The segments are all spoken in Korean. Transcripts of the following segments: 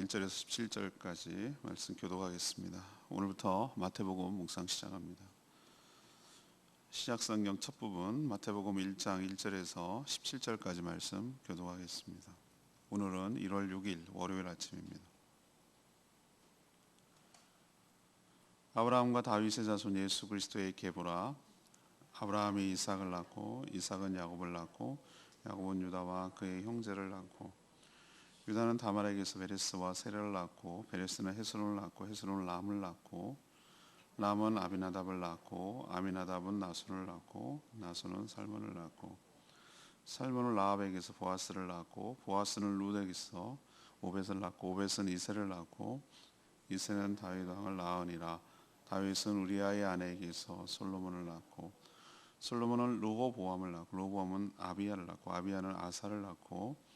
1절에서 17절까지 말씀 교독하겠습니다. 오늘부터 마태복음 묵상 시작합니다. 시작성경 첫 부분 마태복음 1장 1절에서 17절까지 말씀 교독하겠습니다. 오늘은 1월 6일 월요일 아침입니다. 아브라함과 다윗의 자손 예수 그리스도의 계보라. 아브라함이 이삭을 낳고 이삭은 야곱을 낳고 야곱은 유다와 그의 형제를 낳고 유다는 다말에게서 베레스와 세레를 낳고 베레스는 헤스론을 낳고 헤스론은 람을 낳고 람은 아비나답을 낳고 아미나답은 나손을 낳고 나손은 살몬을 낳고 살몬은 라합에게서 보아스를 낳고 보아스는 룻에게서 오벳을 낳고 오벳은 이새를 낳고 이새는 다윗 왕을 낳으니라. 다윗은 우리아의 아내에게서 솔로몬을 낳고 솔로몬은 르호보암을 낳고 르호보암은 아비야를 낳고 아비야는 아사를 낳고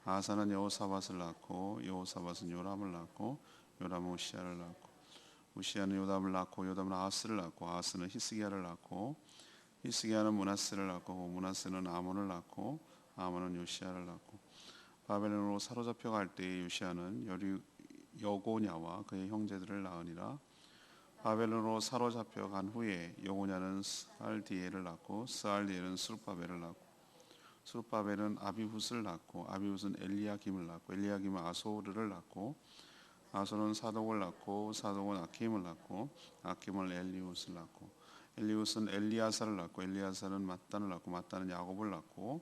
아사는 여호사밧을 낳고 여호사밧은 요람을 낳고 요람은 우시야를 낳고 우시야는 요담을 낳고 요담은 아하스를 낳고 아하스는 히스기야를 낳고 히스기야는 므낫세를 낳고 므낫세는 아몬을 낳고 아몬은 요시야를 낳고 바벨론으로 사로잡혀 갈 때에 요시야는 여고냐와 그의 형제들을 낳으니라. 바벨론으로 사로잡혀 간 후에 여고냐는 스알디엘을 낳고 스알디엘은 스룹바벨을 낳고 스룹바벨은 아비훗을 낳고 아비훗은 엘리야김을 낳고 엘리야김은 아소르를 낳고 아소르는 사독을 낳고 사독은 아킴을 낳고 아킴은 엘리훗을 낳고 엘리훗은 엘리야사를 낳고 엘리야사는 mat단을 낳고 mat단은 야곱을 낳고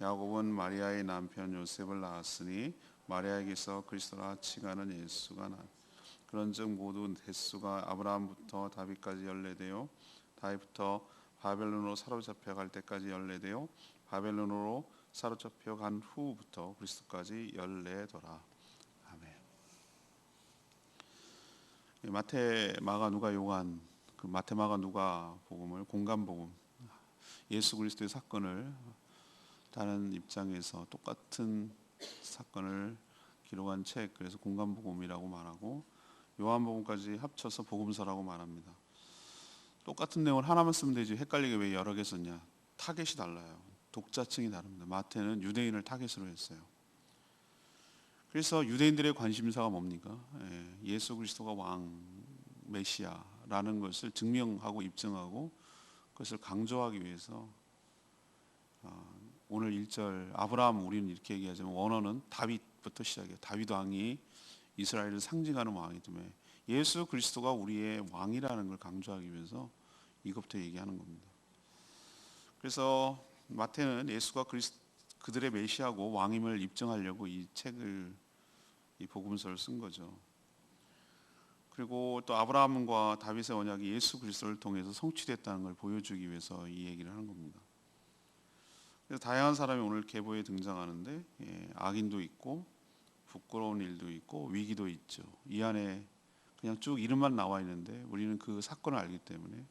야곱은 마리아의 남편 요셉을 낳았으니 마리아에게서 그리스도라 칭하는 예수가 나. 그런즉 모든 횟수가 아브라함부터 다윗까지 14되요 다윗부터 바벨론으로 사로잡혀 갈 때까지 14되요 바벨론으로 사로잡혀 간 후부터 그리스도까지 14더라. 아멘. 마태, 마가, 누가, 요한, 그 마태, 마가, 누가 복음을 공간 복음, 예수 그리스도의 사건을 다른 입장에서 똑같은 사건을 기록한 책, 그래서 공간 복음이라고 말하고 요한 복음까지 합쳐서 복음서라고 말합니다. 똑같은 내용을 하나만 쓰면 되지 헷갈리게 왜 여러 개 썼냐? 타겟이 달라요. 독자층이 다릅니다. 마태는 유대인을 타겟으로 했어요. 그래서 유대인들의 관심사가 뭡니까? 예수 그리스도가 왕, 메시아라는 것을 증명하고 입증하고 그것을 강조하기 위해서 오늘 1절 아브라함 우리는 이렇게 얘기하자면 원어는 다윗부터 시작해요. 다윗 왕이 이스라엘을 상징하는 왕이기 때문에 예수 그리스도가 우리의 왕이라는 걸 강조하기 위해서 이것부터 얘기하는 겁니다. 그래서 마태는 예수가 그들의 메시아고 왕임을 입증하려고 이 책을 이 복음서를 쓴 거죠. 그리고 또 아브라함과 다윗의 언약이 예수 그리스도를 통해서 성취됐다는 걸 보여주기 위해서 이 얘기를 하는 겁니다. 그래서 다양한 사람이 오늘 계보에 등장하는데 악인도 있고 부끄러운 일도 있고 위기도 있죠. 이 안에 그냥 쭉 이름만 나와 있는데 우리는 그 사건을 알기 때문에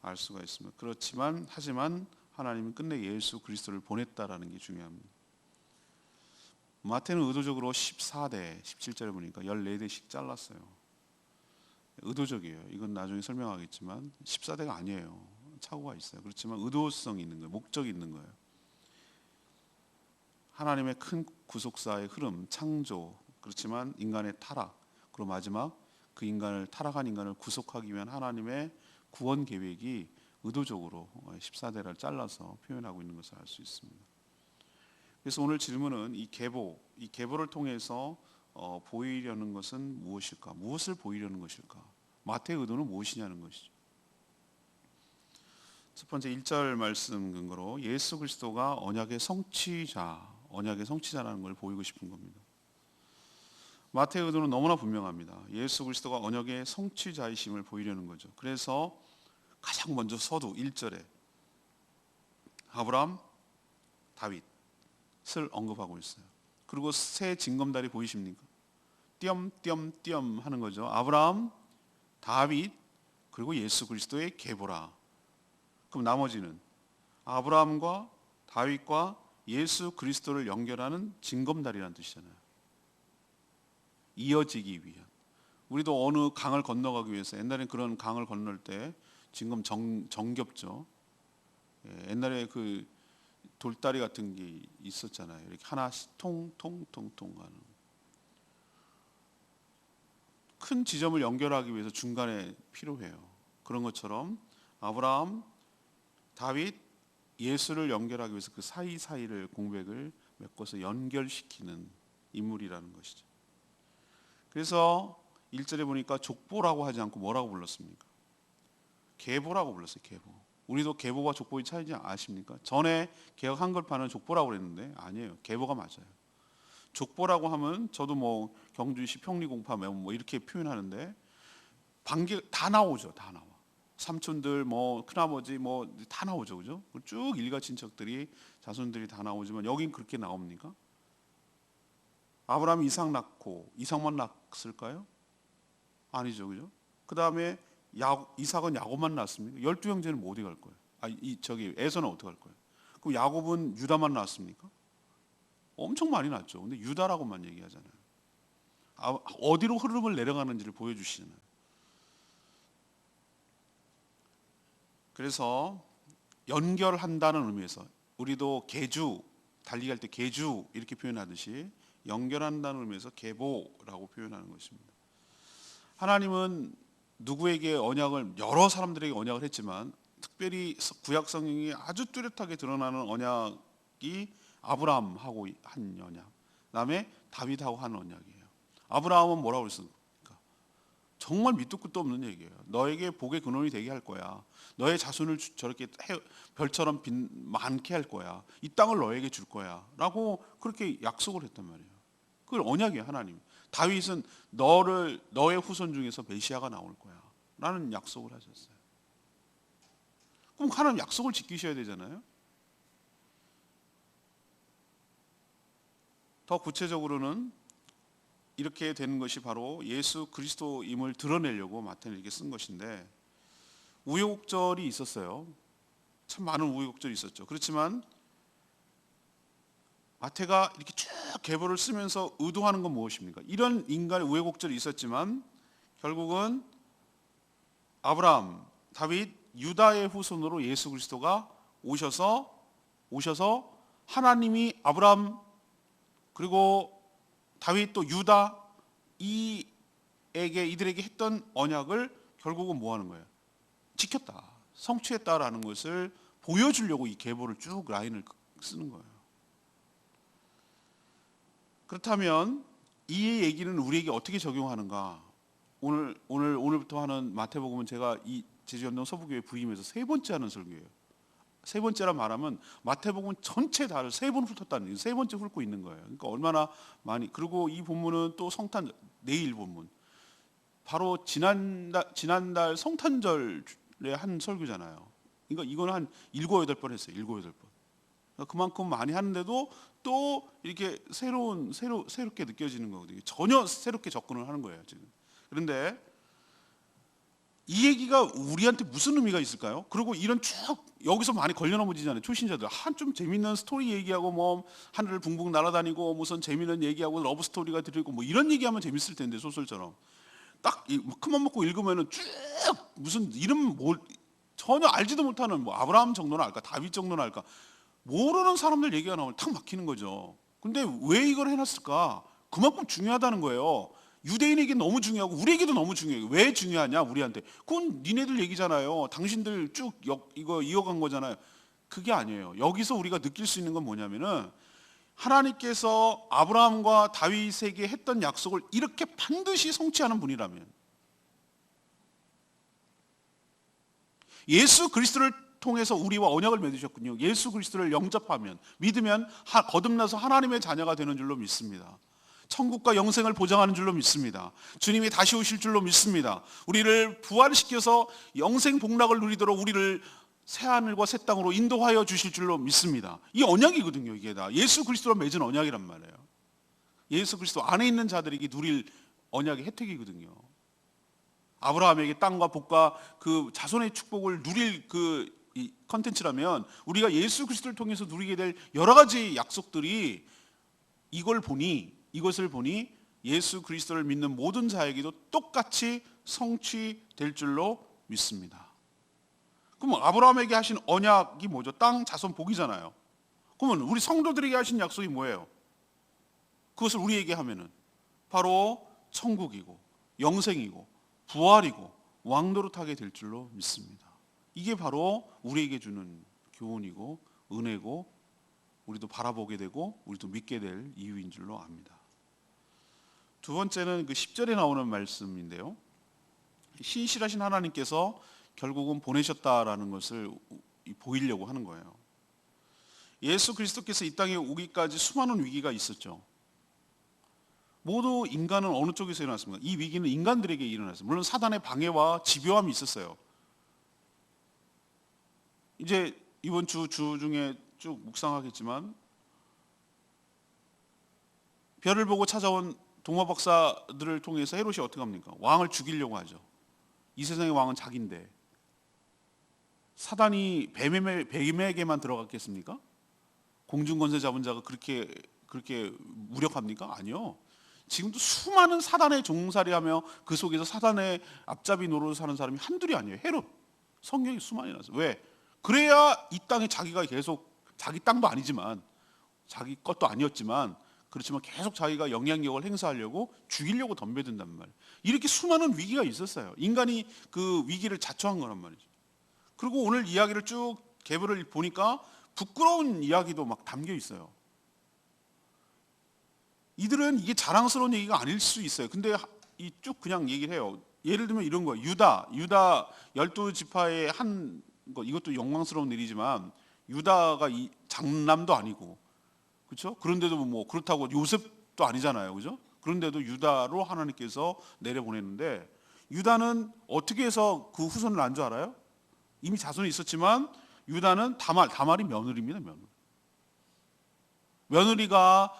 알 수가 있습니다. 그렇지만 하지만 하나님은 끝내 예수 그리스도를 보냈다라는 게 중요합니다. 마태는 의도적으로 14대 17절에 보니까 14대씩 잘랐어요. 의도적이에요. 이건 나중에 설명하겠지만 14대가 아니에요. 착오가 있어요. 그렇지만 의도성이 있는 거예요. 목적이 있는 거예요. 하나님의 큰 구속사의 흐름, 창조, 그렇지만 인간의 타락, 그리고 마지막 그 인간을 타락한 인간을 구속하기 위한 하나님의 구원 계획이 의도적으로 14대를 잘라서 표현하고 있는 것을 알 수 있습니다. 그래서 오늘 질문은 이 계보를 통해서 보이려는 것은 무엇일까? 무엇을 보이려는 것일까? 마태의 의도는 무엇이냐는 것이죠. 첫 번째 1절 말씀 근거로 예수 그리스도가 언약의 성취자라는 걸 보이고 싶은 겁니다. 마태의 의도는 너무나 분명합니다. 예수 그리스도가 언약의 성취자이심을 보이려는 거죠. 그래서 가장 먼저 서두 1절에 아브라함, 다윗을 언급하고 있어요. 그리고 새 징검다리 보이십니까? 띄엄띄엄띄엄 하는 거죠. 아브라함, 다윗, 그리고 예수 그리스도의 계보라. 그럼 나머지는 아브라함과 다윗과 예수 그리스도를 연결하는 징검다리라는 뜻이잖아요. 이어지기 위한. 우리도 어느 강을 건너가기 위해서 옛날엔 그런 강을 건널 때 징검 정겹죠. 옛날에 그 돌다리 같은 게 있었잖아요. 이렇게 하나씩 통통통통 가는. 큰 지점을 연결하기 위해서 중간에 필요해요. 그런 것처럼 아브라함, 다윗, 예수를 연결하기 위해서 그 사이사이를 공백을 메꿔서 연결시키는 인물이라는 것이죠. 그래서 1절에 보니까 족보라고 하지 않고 뭐라고 불렀습니까? 계보라고 불렀어요. 계보. 우리도 계보와 족보의 차이지 아십니까? 전에 개혁 한글판은 족보라고 그랬는데 아니에요. 계보가 맞아요. 족보라고 하면 저도 뭐 경주시 평리공파 뭐 이렇게 표현하는데 반개 다 나오죠. 다 나와. 삼촌들 뭐 큰아버지 뭐 다 나오죠. 그죠? 쭉 일가 친척들이 자손들이 다 나오지만 여긴 그렇게 나옵니까? 아브라함이 이삭 낳고 이삭만 낳았을까요? 아니죠. 그죠? 그다음에 이삭은 야곱만 낳았습니까? 12형제는 어디 갈 거예요? 저기 에서는 어떻게 갈 거예요? 그럼 야곱은 유다만 낳았습니까? 엄청 많이 낳았죠. 근데 유다라고만 얘기하잖아요. 어디로 흐름을 내려가는지를 보여주시잖아요. 그래서 연결한다는 의미에서 우리도 계주 달리기 할 때 계주 이렇게 표현하듯이 연결한다는 의미에서 계보라고 표현하는 것입니다. 하나님은 누구에게 언약을 여러 사람들에게 언약을 했지만 특별히 구약 성경이 아주 뚜렷하게 드러나는 언약이 아브라함하고 한 언약, 그다음에 다윗하고 한 언약이에요. 아브라함은 뭐라고 그랬습니까? 정말 밑도 끝도 없는 얘기예요. 너에게 복의 근원이 되게 할 거야. 너의 자손을 저렇게 별처럼 많게 할 거야. 이 땅을 너에게 줄 거야. 라고 그렇게 약속을 했단 말이에요. 그걸 언약이에요, 하나님. 다윗은 너의 후손 중에서 메시아가 나올 거야. 라는 약속을 하셨어요. 그럼 하나님 약속을 지키셔야 되잖아요. 더 구체적으로는 이렇게 되는 것이 바로 예수 그리스도임을 드러내려고 마태는 이렇게 쓴 것인데 우여곡절이 있었어요. 참 많은 우여곡절이 있었죠. 그렇지만 마태가 이렇게 쭉 계보를 쓰면서 의도하는 건 무엇입니까? 이런 인간의 우여곡절이 있었지만 결국은 아브라함, 다윗, 유다의 후손으로 예수 그리스도가 오셔서 하나님이 아브라함 그리고 다윗 또 유다 이들에게 했던 언약을 결국은 뭐 하는 거예요? 지켰다, 성취했다라는 것을 보여주려고 이 계보를 쭉 라인을 쓰는 거예요. 그렇다면 이 얘기는 우리에게 어떻게 적용하는가? 오늘부터 하는 마태복음은 제가 이 제주연동 서부교회 부임해서 세 번째 하는 설교예요. 세 번째라 말하면 마태복음 전체 다를 세 번 훑었다는 얘기예요. 세 번째 훑고 있는 거예요. 그러니까 얼마나 많이. 그리고 이 본문은 또 성탄 내일 본문. 바로 지난달 성탄절에 한 설교잖아요. 그러니까 이거는 한 7, 8번 했어요. 7, 8번. 그러니까 그만큼 많이 하는데도 또 이렇게 새롭게 느껴지는 거거든요. 전혀 새롭게 접근을 하는 거예요, 지금. 그런데 이 얘기가 우리한테 무슨 의미가 있을까요? 그리고 이런 쭉 여기서 많이 걸려 넘어지잖아요. 초신자들 좀 재밌는 스토리 얘기하고 뭐 하늘을 붕붕 날아다니고 무슨 재밌는 얘기하고 러브 스토리가 들리고 뭐 이런 얘기하면 재밌을 텐데 소설처럼 딱 큰맘 먹고 읽으면은 쭉 무슨 이름 전혀 알지도 못하는 뭐 아브라함 정도는 알까, 다윗 정도는 알까 모르는 사람들 얘기가 나오면 탁 막히는 거죠. 근데 왜 이걸 해놨을까? 그만큼 중요하다는 거예요. 유대인에게 너무 중요하고 우리에게도 너무 중요해요. 왜 중요하냐 우리한테? 그건 니네들 얘기잖아요. 당신들 쭉 이거 이어간 거잖아요. 그게 아니에요. 여기서 우리가 느낄 수 있는 건 뭐냐면은 하나님께서 아브라함과 다윗에게 했던 약속을 이렇게 반드시 성취하는 분이라면 예수 그리스도를 통해서 우리와 언약을 맺으셨군요. 예수 그리스도를 영접하면 믿으면 거듭나서 하나님의 자녀가 되는 줄로 믿습니다. 천국과 영생을 보장하는 줄로 믿습니다. 주님이 다시 오실 줄로 믿습니다. 우리를 부활시켜서 영생 복락을 누리도록 우리를 새하늘과 새 땅으로 인도하여 주실 줄로 믿습니다. 이 언약이거든요. 이게 다 예수 그리스도로 맺은 언약이란 말이에요. 예수 그리스도 안에 있는 자들에게 누릴 언약의 혜택이거든요. 아브라함에게 땅과 복과 그 자손의 축복을 누릴 그 컨텐츠라면 우리가 예수 그리스도를 통해서 누리게 될 여러 가지 약속들이 이것을 보니 예수 그리스도를 믿는 모든 자에게도 똑같이 성취될 줄로 믿습니다. 그럼 아브라함에게 하신 언약이 뭐죠? 땅 자손 복이잖아요. 그러면 우리 성도들에게 하신 약속이 뭐예요? 그것을 우리에게 하면은 바로 천국이고 영생이고 부활이고 왕노릇하게 될 줄로 믿습니다. 이게 바로 우리에게 주는 교훈이고 은혜고 우리도 바라보게 되고 우리도 믿게 될 이유인 줄로 압니다. 두 번째는 그 10절에 나오는 말씀인데요. 신실하신 하나님께서 결국은 보내셨다라는 것을 보이려고 하는 거예요. 예수 그리스도께서 이 땅에 오기까지 수많은 위기가 있었죠. 모두 인간은 어느 쪽에서 일어났습니까? 이 위기는 인간들에게 일어났어요. 물론 사단의 방해와 집요함이 있었어요. 이제 이번 주 중에 쭉 묵상하겠지만 별을 보고 찾아온 동화 박사들을 통해서 헤롯이 어떻게 합니까? 왕을 죽이려고 하죠. 이 세상의 왕은 자기인데 사단이 뱀에게만 들어갔겠습니까? 공중권세 잡은 자가 그렇게 무력합니까? 아니요. 지금도 수많은 사단의 종살이하며 그 속에서 사단의 앞잡이 노릇을 사는 사람이 한둘이 아니에요. 헤롯 성경이 수많이 나왔어요. 왜? 그래야 이 땅에 자기가 계속 자기 땅도 아니지만 자기 것도 아니었지만 그렇지만 계속 자기가 영향력을 행사하려고 죽이려고 덤벼든단 말이에요. 이렇게 수많은 위기가 있었어요. 인간이 그 위기를 자초한 거란 말이죠. 그리고 오늘 이야기를 쭉 개별을 보니까 부끄러운 이야기도 막 담겨 있어요. 이들은 이게 자랑스러운 얘기가 아닐 수 있어요. 근데 쭉 그냥 얘기를 해요. 예를 들면 이런 거예요. 유다 12지파의 한 거, 이것도 영광스러운 일이지만 유다가 장남도 아니고 그렇죠? 그런데도 뭐 그렇다고 요셉도 아니잖아요. 그죠? 그런데도 유다로 하나님께서 내려보냈는데 유다는 어떻게 해서 그 후손을 난 줄 알아요? 이미 자손이 있었지만 유다는 다말이 며느리입니다. 며느리가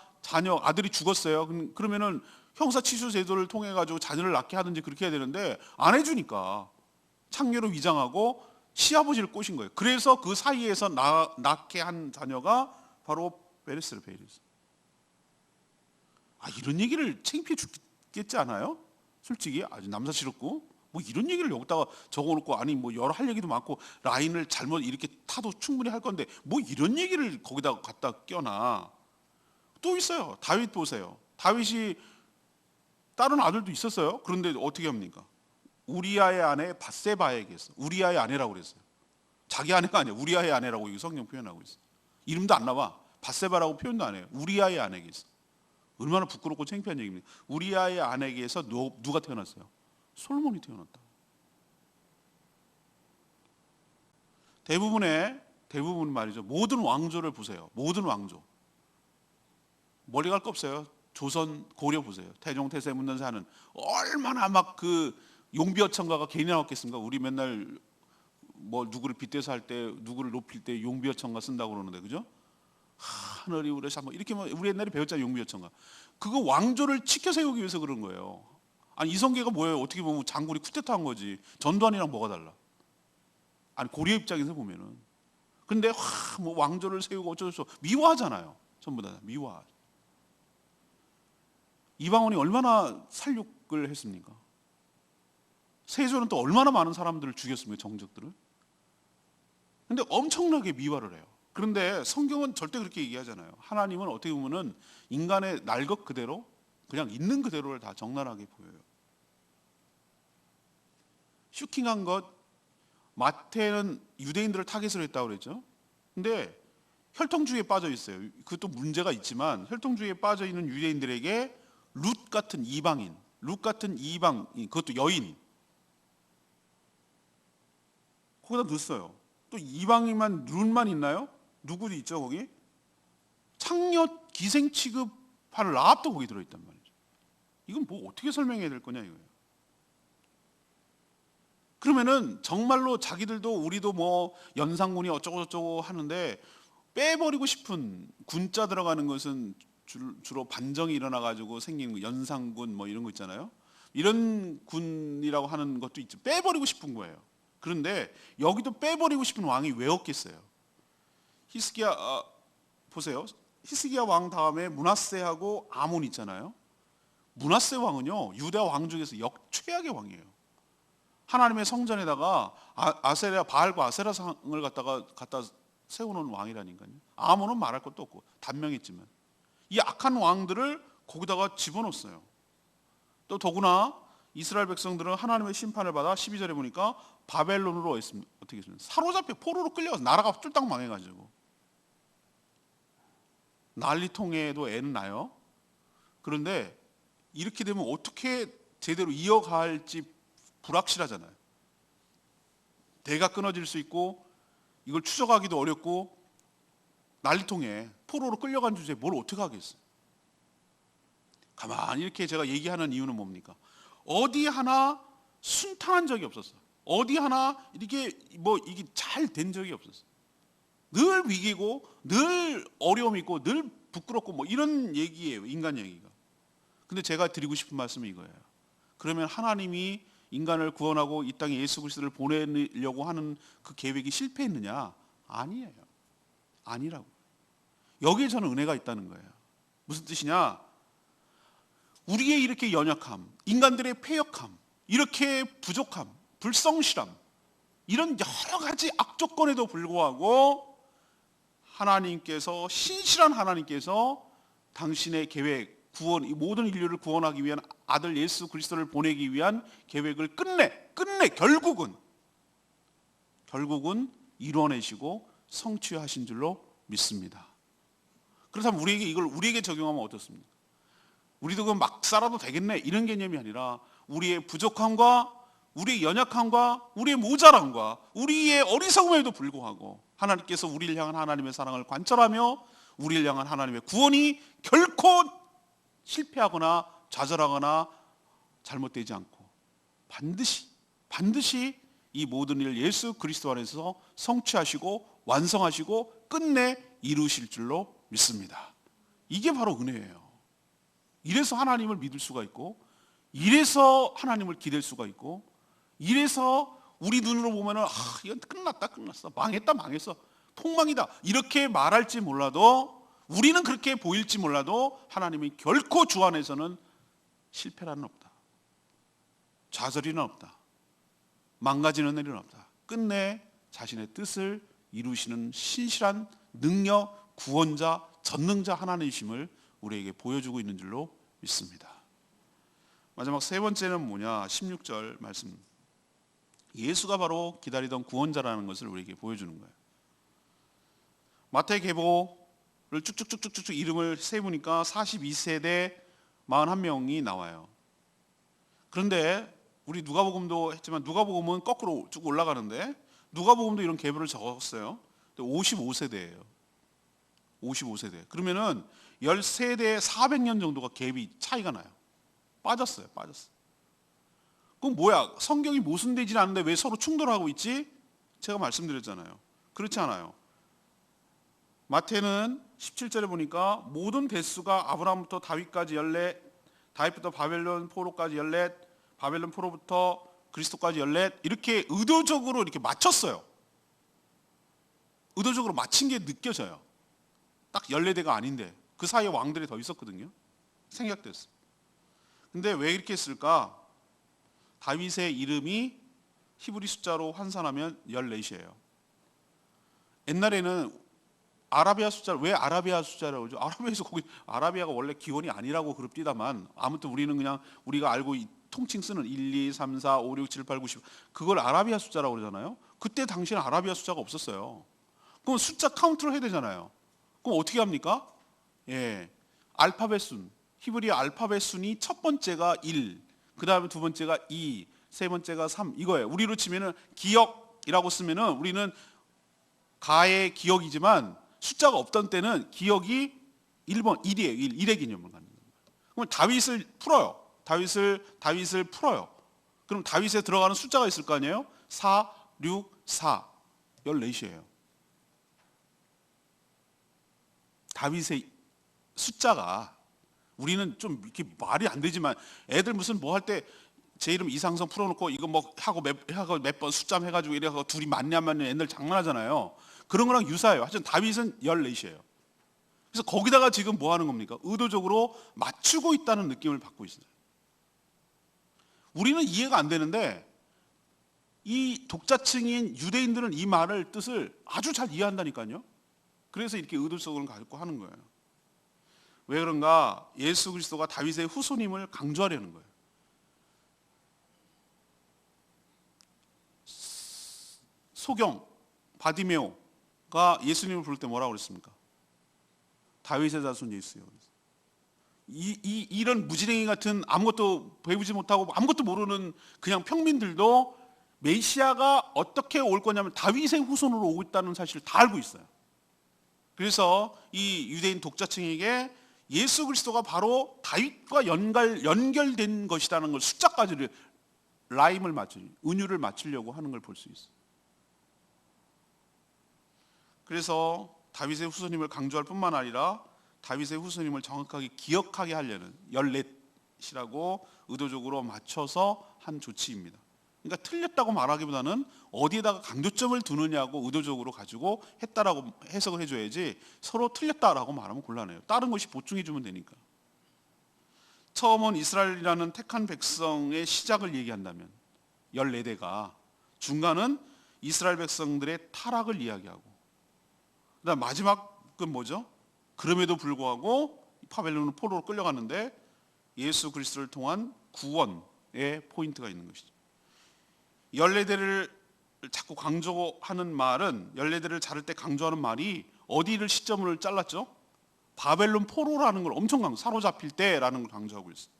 아들이 죽었어요. 그러면은 형사치수 제도를 통해 가지고 자녀를 낳게 하든지 그렇게 해야 되는데 안 해주니까 창녀로 위장하고 시아버지를 꼬신 거예요. 그래서 그 사이에서 낳게 한 자녀가 바로 베레스를 베이리스. 이런 얘기를 창피해 죽겠지 않아요? 솔직히 아주 남사스럽고 뭐 이런 얘기를 여기다가 적어놓고 아니 뭐 여러 할 얘기도 많고 라인을 잘못 이렇게 타도 충분히 할 건데 뭐 이런 얘기를 거기다가 갖다 껴놔. 또 있어요. 다윗 보세요. 다윗이 다른 아들도 있었어요. 그런데 어떻게 합니까? 우리아의 아내 밧세바에게서 우리아의 아내라고 그랬어요. 자기 아내가 아니에요. 우리아의 아내라고 이 성경 표현하고 있어요. 이름도 안 나와. 밧세바라고 표현도 안 해요. 우리아의 아내에게서. 얼마나 부끄럽고 창피한 얘기입니까? 우리아의 아내에게서 누가 태어났어요? 솔로몬이 태어났다. 대부분 말이죠. 모든 왕조를 보세요. 모든 왕조. 멀리 갈 거 없어요. 조선 고려 보세요. 태종 태세 문단세 하는 얼마나 막 그 용비어천가가 괜히 나왔겠습니까? 우리 맨날 뭐 누구를 빗대서 할 때 누구를 높일 때 용비어천가 쓴다고 그러는데 그죠? 하늘이 우레사 뭐 이렇게 우리 옛날에 배웠잖아요. 용비어천가. 그거 왕조를 치켜 세우기 위해서 그런 거예요. 아니 이성계가 뭐예요? 어떻게 보면 장군이 쿠데타한 거지. 전두환이랑 뭐가 달라? 아니 고려 입장에서 보면은. 근데 뭐 왕조를 세우고 어쩌고저쩌고 미워하잖아요. 전부 다 미워하죠. 이방원이 얼마나 살육을 했습니까? 세조는 또 얼마나 많은 사람들을 죽였습니까? 정적들을. 근데 엄청나게 미화를 해요. 그런데 성경은 절대 그렇게 얘기하잖아요. 하나님은 어떻게 보면은 인간의 날 것 그대로 그냥 있는 그대로를 다 적나라하게 보여요. 슈킹한 것, 마태는 유대인들을 타겟으로 했다고 그랬죠. 근데 혈통주의에 빠져 있어요. 그것도 문제가 있지만 혈통주의에 빠져 있는 유대인들에게 룻 같은 이방인, 그것도 여인 거기다 넣었어요. 또 이방인만 룻만 있나요? 누구도 있죠 거기? 창녀 기생 취급할 라합도 거기 들어있단 말이죠. 이건 뭐 어떻게 설명해야 될 거냐 이거예요. 그러면은 정말로 자기들도 우리도 뭐 연산군이 어쩌고저쩌고 하는데 빼버리고 싶은 군자 들어가는 것은 주로 반정이 일어나가지고 생긴 연산군 뭐 이런 거 있잖아요. 이런 군이라고 하는 것도 있죠. 빼버리고 싶은 거예요. 그런데 여기도 빼버리고 싶은 왕이 왜 없겠어요? 히스기야 보세요. 히스기야 왕 다음에 므낫세하고 아몬 있잖아요. 므낫세 왕은요 유다 왕 중에서 최악의 왕이에요. 하나님의 성전에다가 바알과 아세라상을 갖다 세우는 왕이라니까요. 아몬은 말할 것도 없고 단명했지만 이 악한 왕들을 거기다가 집어넣었어요. 또 더구나 이스라엘 백성들은 하나님의 심판을 받아 12절에 보니까 바벨론으로 어떻게 했습니까? 사로잡혀 포로로 끌려가서 나라가 쫄딱 망해가지고 난리통에도 애는 나요. 그런데 이렇게 되면 어떻게 제대로 이어갈지 불확실하잖아요. 대가 끊어질 수 있고 이걸 추적하기도 어렵고 난리통에 포로로 끌려간 주제에 뭘 어떻게 하겠어요. 가만히 이렇게 제가 얘기하는 이유는 뭡니까? 어디 하나 순탄한 적이 없었어요. 어디 하나 이게 잘 된 적이 없었어요. 늘 위기고 늘 어려움이 있고 늘 부끄럽고 이런 얘기예요. 인간 얘기가. 근데 제가 드리고 싶은 말씀은 이거예요. 그러면 하나님이 인간을 구원하고 이 땅에 예수 그리스도를 보내려고 하는 그 계획이 실패했느냐? 아니에요. 아니라고. 여기에 저는 은혜가 있다는 거예요. 무슨 뜻이냐? 우리의 이렇게 연약함, 인간들의 패역함, 이렇게 부족함, 불성실함, 이런 여러 가지 악조건에도 불구하고 하나님께서, 신실한 하나님께서 당신의 계획, 구원, 이 모든 인류를 구원하기 위한 아들 예수 그리스도를 보내기 위한 계획을 끝내 결국은 이뤄내시고 성취하신 줄로 믿습니다. 그렇다면 우리에게 적용하면 어떻습니까? 우리도 그럼 막 살아도 되겠네 이런 개념이 아니라 우리의 부족함과 우리의 연약함과 우리의 모자람과 우리의 어리석음에도 불구하고 하나님께서 우리를 향한 하나님의 사랑을 관철하며 우리를 향한 하나님의 구원이 결코 실패하거나 좌절하거나 잘못되지 않고 반드시 이 모든 일을 예수 그리스도 안에서 성취하시고 완성하시고 끝내 이루실 줄로 믿습니다. 이게 바로 은혜예요. 이래서 하나님을 믿을 수가 있고, 이래서 하나님을 기댈 수가 있고, 이래서 우리 눈으로 보면은 이건 끝났어, 망했어, 폭망이다 이렇게 말할지 몰라도, 우리는 그렇게 보일지 몰라도 하나님이 결코 주 안에서는 실패라는 없다, 좌절이는 없다, 망가지는 일은 없다. 끝내 자신의 뜻을 이루시는 신실한 능력, 구원자, 전능자 하나님이심을 우리에게 보여주고 있는 줄로 믿습니다. 마지막 세 번째는 뭐냐? 16절 말씀. 예수가 바로 기다리던 구원자라는 것을 우리에게 보여주는 거예요. 마태계보를 쭉쭉쭉쭉 이름을 세보니까 42세대 41명이 나와요. 그런데 우리 누가복음도 했지만 누가복음은 거꾸로 쭉 올라가는데 누가복음도 이런 계보를 적었어요. 55세대예요. 55세대. 그러면은 13대에 400년 정도가 갭이 차이가 나요. 빠졌어요. 그럼 뭐야? 성경이 모순되지 않는데 왜 서로 충돌하고 있지? 제가 말씀드렸잖아요. 그렇지 않아요. 마태는 17절에 보니까 모든 대수가 아브라함부터 다윗까지 14, 다윗부터 바벨론 포로까지 14, 바벨론 포로부터 그리스도까지 14, 이렇게 의도적으로 이렇게 맞췄어요. 의도적으로 맞힌 게 느껴져요. 딱 14대가 아닌데 그 사이에 왕들이 더 있었거든요. 생략됐어요. 근데 왜 이렇게 했을까? 다윗의 이름이 히브리 숫자로 환산하면 14이에요. 옛날에는 아라비아 숫자를, 왜 아라비아 숫자라고 그러죠? 아라비아에서 아라비아가 원래 기원이 아니라고 그럽디다만 아무튼 우리는 그냥 우리가 알고 통칭 쓰는 1, 2, 3, 4, 5, 6, 7, 8, 9, 10 그걸 아라비아 숫자라고 그러잖아요. 그때 당시에는 아라비아 숫자가 없었어요. 그럼 숫자 카운트를 해야 되잖아요. 그럼 어떻게 합니까? 알파벳 순, 히브리 알파벳 순이 첫 번째가 1, 그 다음에 두 번째가 2, 세 번째가 3 이거예요. 우리로 치면은 기억이라고 쓰면은 우리는 가의 기억이지만 숫자가 없던 때는 기억이 1번 1이에요. 1의 개념을 갖는 거예요. 그럼 다윗을 풀어요. 그럼 다윗에 들어가는 숫자가 있을 거 아니에요? 4, 6, 4 14이에요. 다윗의 숫자가 우리는 좀 이렇게 말이 안 되지만 애들 무슨 뭐 할 때 제 이름 이상성 풀어놓고 이거 뭐 하고 몇 번 숫자 해가지고 이래서 둘이 맞냐 안 맞냐 옛날 장난하잖아요. 그런 거랑 유사해요. 하여튼 다윗은 14이에요. 그래서 거기다가 지금 뭐 하는 겁니까? 의도적으로 맞추고 있다는 느낌을 받고 있어요. 우리는 이해가 안 되는데 이 독자층인 유대인들은 이 말을 뜻을 아주 잘 이해한다니까요. 그래서 이렇게 의도적으로 갖고 하는 거예요. 왜 그런가? 예수 그리스도가 다윗의 후손임을 강조하려는 거예요. 소경 바디메오가 예수님을 부를 때 뭐라고 그랬습니까? 다윗의 자손 예수요. 이런 무지랭이 같은 아무것도 배우지 못하고 아무것도 모르는 그냥 평민들도 메시아가 어떻게 올 거냐면 다윗의 후손으로 오고 있다는 사실을 다 알고 있어요. 그래서 이 유대인 독자층에게 예수 그리스도가 바로 다윗과 연결된 것이라는 걸 숫자까지를 라임을 은유를 맞추려고 하는 걸 볼 수 있어요. 그래서 다윗의 후손임을 강조할 뿐만 아니라 다윗의 후손임을 정확하게 기억하게 하려는 14이라고 의도적으로 맞춰서 한 조치입니다. 그러니까 틀렸다고 말하기보다는 어디에다가 강조점을 두느냐고 의도적으로 가지고 했다라고 해석을 해줘야지 서로 틀렸다라고 말하면 곤란해요. 다른 것이 보충해주면 되니까. 처음은 이스라엘이라는 택한 백성의 시작을 얘기한다면 14대가, 중간은 이스라엘 백성들의 타락을 이야기하고, 그다음 마지막은 뭐죠? 그럼에도 불구하고 바벨론은 포로로 끌려갔는데 예수 그리스도를 통한 구원의 포인트가 있는 것이죠. 14대를 자꾸 강조하는 말은, 14대를 자를 때 강조하는 말이 어디를 시점을 잘랐죠? 바벨론 포로라는 걸 엄청 사로잡힐 때라는 걸 강조하고 있어요.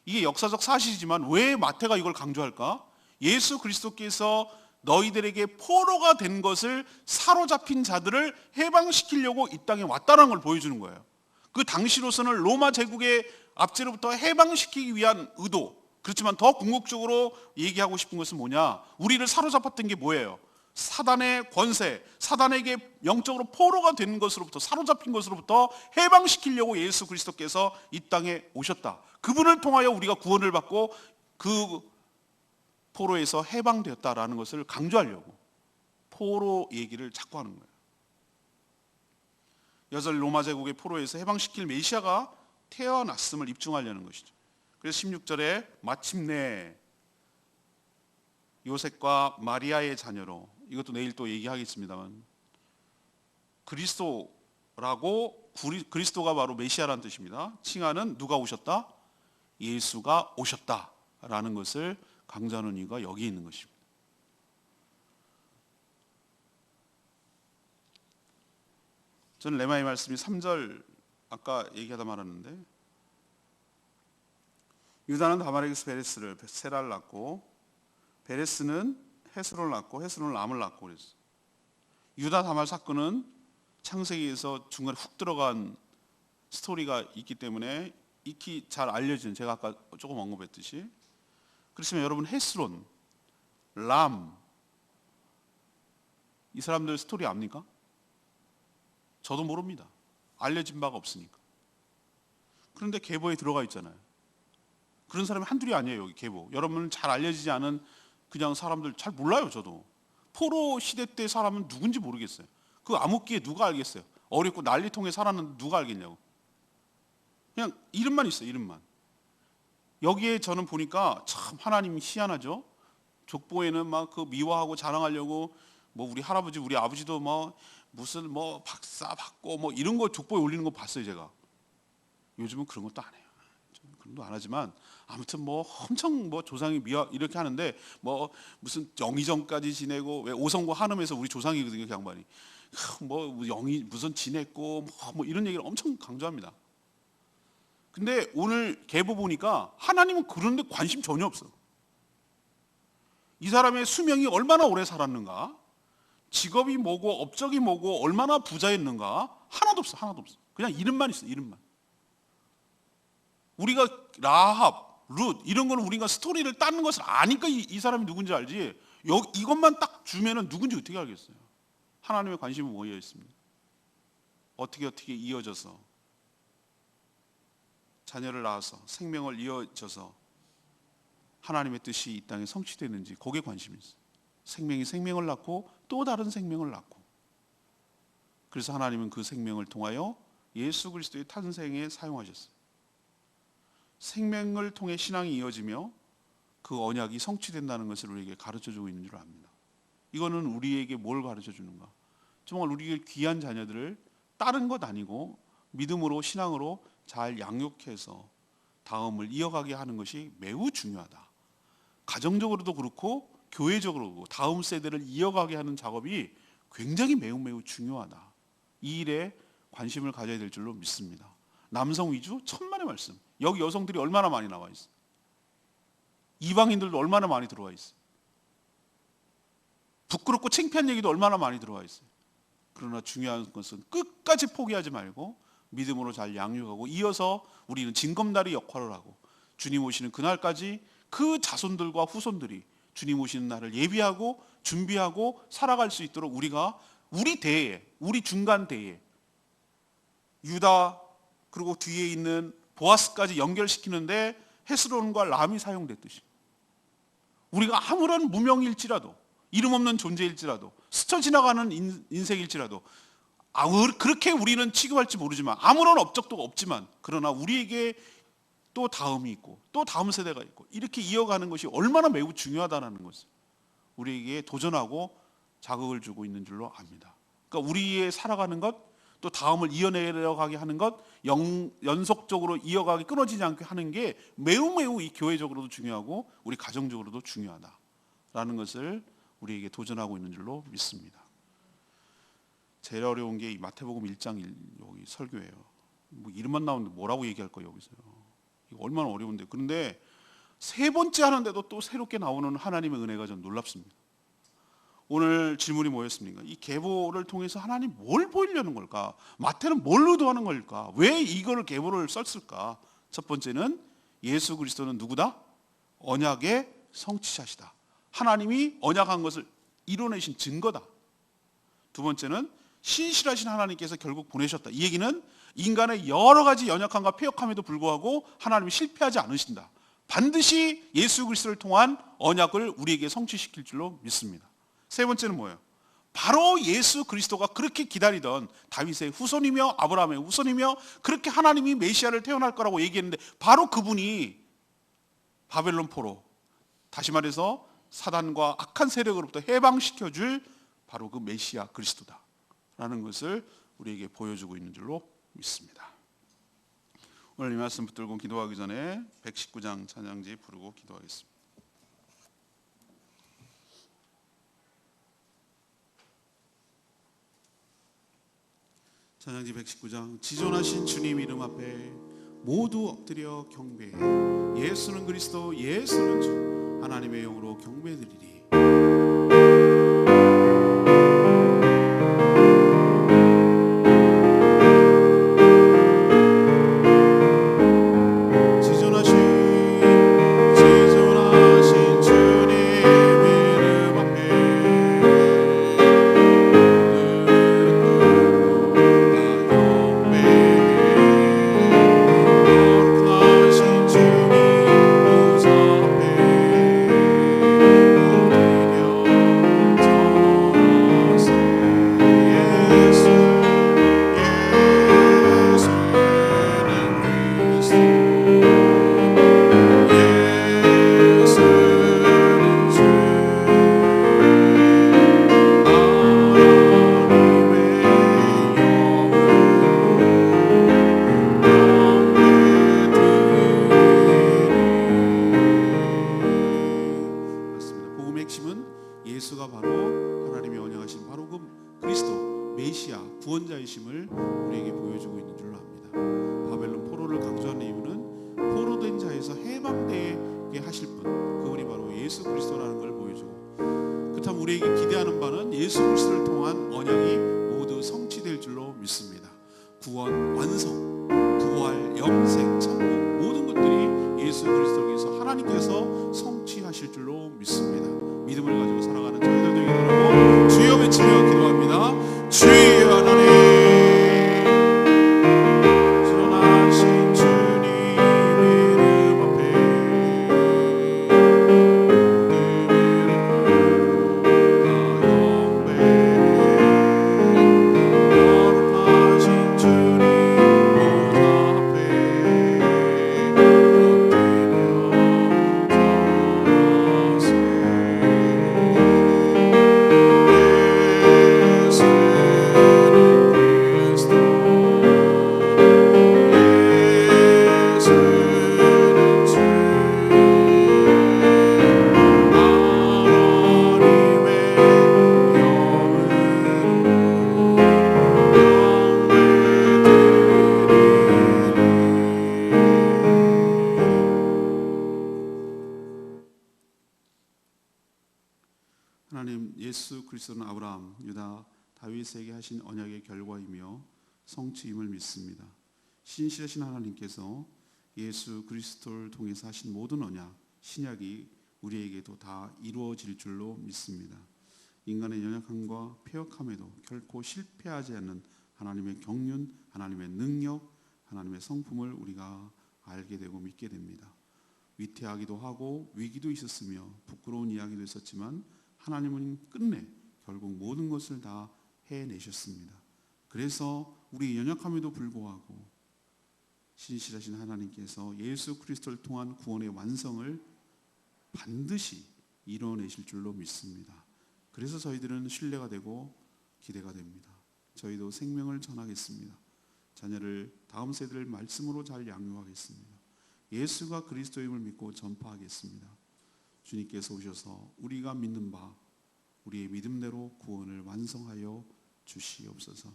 이게 역사적 사실이지만 왜 마태가 이걸 강조할까? 예수 그리스도께서 너희들에게 포로가 된 것을 사로잡힌 자들을 해방시키려고 이 땅에 왔다는 걸 보여주는 거예요. 그 당시로서는 로마 제국의 압제로부터 해방시키기 위한 의도, 그렇지만 더 궁극적으로 얘기하고 싶은 것은 뭐냐? 우리를 사로잡았던 게 뭐예요? 사단의 권세, 사단에게 영적으로 포로가 된 것으로부터, 사로잡힌 것으로부터 해방시키려고 예수 그리스도께서 이 땅에 오셨다. 그분을 통하여 우리가 구원을 받고 그 포로에서 해방되었다라는 것을 강조하려고 포로 얘기를 자꾸 하는 거예요. 여전히 로마 제국의 포로에서 해방시킬 메시아가 태어났음을 입증하려는 것이죠. 그래서 16절에 마침내 요셉과 마리아의 자녀로, 이것도 내일 또 얘기하겠습니다만, 그리스도라고, 그리스도가 바로 메시아라는 뜻입니다. 칭하는 누가 오셨다? 예수가 오셨다라는 것을 강조하는 이유가 여기 있는 것입니다. 저는 레마의 말씀이 3절 아까 얘기하다 말았는데, 유다는 다말에게서 베레스를 세라를 낳고, 베레스는 헤스론을 낳고, 헤스론은 람을 낳고 그랬어요. 유다 다말 사건은 창세기에서 중간에 훅 들어간 스토리가 있기 때문에 익히 잘 알려진, 제가 아까 조금 언급했듯이. 그렇지만 여러분, 헤스론, 람, 이 사람들 스토리 압니까? 저도 모릅니다. 알려진 바가 없으니까. 그런데 계보에 들어가 있잖아요. 그런 사람이 한둘이 아니에요. 여기 계보. 여러분은 잘 알려지지 않은 그냥 사람들 잘 몰라요. 저도 포로 시대 때 사람은 누군지 모르겠어요. 그 암흑기에 누가 알겠어요? 어렵고 난리통에 살았는데 누가 알겠냐고. 그냥 이름만 있어요. 이름만. 여기에 저는 보니까 참 하나님이 희한하죠. 족보에는 막 그 미화하고 자랑하려고 뭐 우리 할아버지 우리 아버지도 뭐 무슨 뭐 박사 받고 뭐 이런 거 족보에 올리는 거 봤어요. 제가. 요즘은 그런 것도 안 해요. 그런 것도 안 하지만 아무튼 뭐 엄청 뭐 조상이 미화 이렇게 하는데 뭐 무슨 영의정까지 지내고, 왜 오성고 한음에서 우리 조상이거든요. 그 양반이. 뭐 영이 무슨 지냈고 뭐 이런 얘기를 엄청 강조합니다. 근데 오늘 계보 보니까 하나님은 그런데 관심 전혀 없어. 이 사람의 수명이 얼마나 오래 살았는가, 직업이 뭐고 업적이 뭐고 얼마나 부자였는가, 하나도 없어. 하나도 없어. 그냥 이름만 있어. 이름만. 우리가 라합, 룻 이런 거는 우리가 스토리를 따는 것을 아니까 이 사람이 누군지 알지, 이것만 딱 주면은 누군지 어떻게 알겠어요? 하나님의 관심이 모여 있습니다. 어떻게 이어져서 자녀를 낳아서 생명을 이어져서 하나님의 뜻이 이 땅에 성취되는지, 거기에 관심이 있어요. 생명이 생명을 낳고 또 다른 생명을 낳고, 그래서 하나님은 그 생명을 통하여 예수 그리스도의 탄생에 사용하셨어요. 생명을 통해 신앙이 이어지며 그 언약이 성취된다는 것을 우리에게 가르쳐주고 있는 줄 압니다. 이거는 우리에게 뭘 가르쳐주는가? 정말 우리의 귀한 자녀들을 다른 것 아니고 믿음으로, 신앙으로 잘 양육해서 다음을 이어가게 하는 것이 매우 중요하다. 가정적으로도 그렇고 교회적으로 다음 세대를 이어가게 하는 작업이 굉장히 매우 매우 중요하다. 이 일에 관심을 가져야 될 줄로 믿습니다. 남성 위주 천만의 말씀. 여기 여성들이 얼마나 많이 나와 있어요. 이방인들도 얼마나 많이 들어와 있어요. 부끄럽고 창피한 얘기도 얼마나 많이 들어와 있어요. 그러나 중요한 것은 끝까지 포기하지 말고 믿음으로 잘 양육하고 이어서 우리는 징검다리 역할을 하고 주님 오시는 그날까지 그 자손들과 후손들이 주님 오시는 날을 예비하고 준비하고 살아갈 수 있도록 우리가 우리 대에, 우리 중간 대에 유다 그리고 뒤에 있는 보아스까지 연결시키는데 헤스론과 람이 사용됐듯이 우리가 아무런 무명일지라도 이름 없는 존재일지라도 스쳐 지나가는 인생일지라도 그렇게 우리는 취급할지 모르지만 아무런 업적도 없지만 그러나 우리에게 또 다음이 있고 또 다음 세대가 있고 이렇게 이어가는 것이 얼마나 매우 중요하다는 것을 우리에게 도전하고 자극을 주고 있는 줄로 압니다. 그러니까 우리의 살아가는 것 또 다음을 이어내려가게 하는 것 연속적으로 이어가게 끊어지지 않게 하는 게 매우 매우 이 교회적으로도 중요하고 우리 가정적으로도 중요하다라는 것을 우리에게 도전하고 있는 줄로 믿습니다. 제일 어려운 게 이 마태복음 1장 여기 설교예요. 뭐 이름만 나오는데 뭐라고 얘기할 거예요 여기서요. 이거 얼마나 어려운데. 그런데 세 번째 하는데도 또 새롭게 나오는 하나님의 은혜가 전 놀랍습니다. 오늘 질문이 뭐였습니까? 이 계보를 통해서 하나님 뭘 보이려는 걸까? 마태는 뭘 의도하는 걸까? 왜 이거를 계보를 썼을까? 첫 번째는 예수 그리스도는 누구다? 언약의 성취자시다. 하나님이 언약한 것을 이뤄내신 증거다. 두 번째는 신실하신 하나님께서 결국 보내셨다. 이 얘기는 인간의 여러 가지 연약함과 패역함에도 불구하고 하나님이 실패하지 않으신다. 반드시 예수 그리스도를 통한 언약을 우리에게 성취시킬 줄로 믿습니다. 세 번째는 뭐예요? 바로 예수 그리스도가 그렇게 기다리던 다윗의 후손이며 아브라함의 후손이며 그렇게 하나님이 메시아를 태어날 거라고 얘기했는데 바로 그분이 바벨론 포로, 다시 말해서 사단과 악한 세력으로부터 해방시켜줄 바로 그 메시아 그리스도다라는 것을 우리에게 보여주고 있는 줄로 믿습니다. 오늘 이 말씀 붙들고 기도하기 전에 119장 찬양지 부르고 기도하겠습니다. 찬양지 119장. 지존하신 주님 이름 앞에 모두 엎드려 경배해. 예수는 그리스도, 예수는 주, 하나님의 영으로 경배드리리. 예수가 바로 하나님이 언약하신 바로 그 그리스도 메시아 구원자이심을 우리에게 보여주고 있는 줄로 압니다. 바벨론 포로를 강조하는 이유는 포로된 자에서 해방되게 하실 분, 그분이 바로 예수 그리스도라는 걸 보여주고, 그렇다면 우리에게 기대하는 바는 예수 그리스도를 통한 언약이 모두 성취될 줄로 믿습니다. 구원, 완성, 부활, 영생, 천국 모든 것들이 예수 그리스도께서 하나님께서 성취하실 줄로 믿습니다. 믿음을 가지고 살아가는 저희들 되게 바라고 주여 외치며 기도합니다. 주여 하나님, 전하신 주님 이름 앞에 거룩하신 주님 보좌 앞에 하나님, 예수 그리스도는 아브라함, 유다, 다윗에게 하신 언약의 결과이며 성취임을 믿습니다. 신실하신 하나님께서 예수 그리스도를 통해서 하신 모든 언약, 신약이 우리에게도 다 이루어질 줄로 믿습니다. 인간의 연약함과 패역함에도 결코 실패하지 않는 하나님의 경륜, 하나님의 능력, 하나님의 성품을 우리가 알게 되고 믿게 됩니다. 위태하기도 하고 위기도 있었으며 부끄러운 이야기도 있었지만 하나님은 끝내 결국 모든 것을 다 해내셨습니다. 그래서 우리 연약함에도 불구하고 신실하신 하나님께서 예수 그리스도를 통한 구원의 완성을 반드시 이뤄내실 줄로 믿습니다. 그래서 저희들은 신뢰가 되고 기대가 됩니다. 저희도 생명을 전하겠습니다. 자녀를 다음 세대를 말씀으로 잘 양육하겠습니다. 예수가 그리스도임을 믿고 전파하겠습니다. 주님께서 오셔서 우리가 믿는 바 우리의 믿음대로 구원을 완성하여 주시옵소서.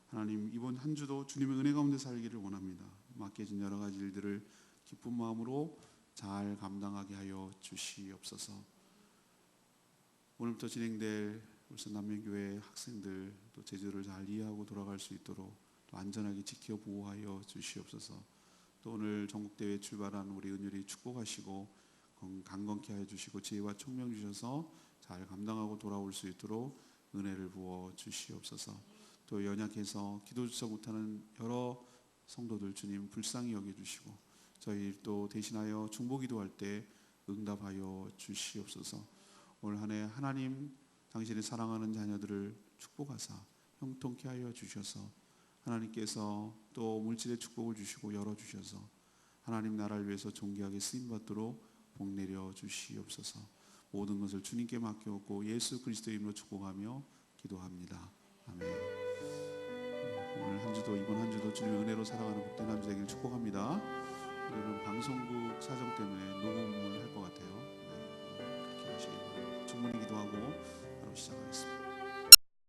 하나님, 이번 한 주도 주님의 은혜 가운데 살기를 원합니다. 맡겨진 여러 가지 일들을 기쁜 마음으로 잘 감당하게 하여 주시옵소서. 오늘부터 진행될 울산 남면교회 학생들 또 제주를 잘 이해하고 돌아갈 수 있도록 또 안전하게 지켜 보호하여 주시옵소서. 또 오늘 전국대회 출발한 우리 은율이 축복하시고 강건케 하여 주시고 지혜와 총명 주셔서 잘 감당하고 돌아올 수 있도록 은혜를 부어 주시옵소서. 또 연약해서 기도조차 못하는 여러 성도들 주님 불쌍히 여겨주시고 저희 또 대신하여 중보기도할 때 응답하여 주시옵소서. 올 한 해 하나님 당신이 사랑하는 자녀들을 축복하사 형통케 하여 주셔서 하나님께서 또 물질의 축복을 주시고 열어주셔서 하나님 나라를 위해서 존귀하게 쓰임받도록 복내려 주시옵소서. 모든 것을 주님께 맡겨오고 예수 그리스도의 이름으로 축복하며 기도합니다. 아멘. 오늘 한 주도 이번 한 주도 주님의 은혜로 살아가는 복된 한 주 되기를 축복합니다. 우리는 방송국 사정 때문에 녹음을 할 것 같아요. 네, 그렇게 하시기 바랍니다. 충분히 기도하고 바로 시작하겠습니다.